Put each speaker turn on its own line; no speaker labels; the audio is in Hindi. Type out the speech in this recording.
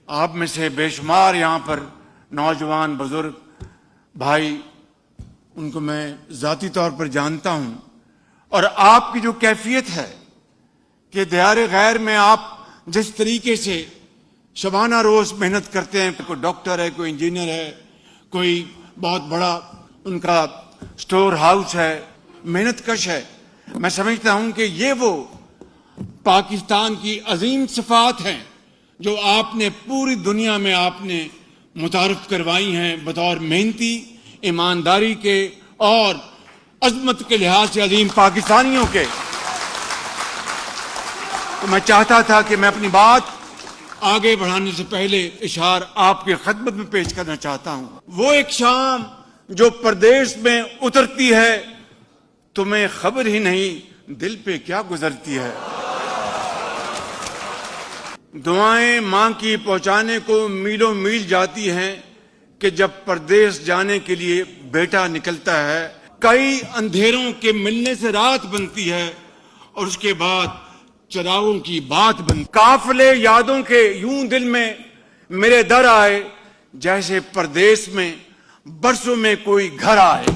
आप में से बेशुमार यहाँ पर नौजवान बुजुर्ग भाई, उनको मैं जाती तौर पर जानता हूं, और आपकी जो कैफियत है कि दियारे गैर में आप जिस तरीके से शबाना रोज मेहनत करते हैं, कोई डॉक्टर है, कोई इंजीनियर है, कोई बहुत बड़ा उनका स्टोर हाउस है, मेहनत कश है। मैं समझता हूं कि ये वो पाकिस्तान की अजीम सिफात हैं जो आपने पूरी दुनिया में आपने मुतारफ करवाई हैं बतौर मेहनती, ईमानदारी के और अजमत के लिहाज से अजीम पाकिस्तानियों के। तो मैं चाहता था कि मैं अपनी बात आगे बढ़ाने से पहले इशार आपके खिदमत में पेश करना चाहता हूं। वो एक शाम जो परदेश में उतरती है, तुम्हें खबर ही नहीं दिल पे क्या गुजरती है। दुआएं मां की पहुंचाने को मीलों मील जाती हैं कि जब परदेश जाने के लिए बेटा निकलता है, कई अंधेरों के मिलने से रात बनती है और उसके बाद चरागों की बात बनती। काफिले यादों के यूं दिल में मेरे दर आए, जैसे परदेश में बरसों में कोई घर आए।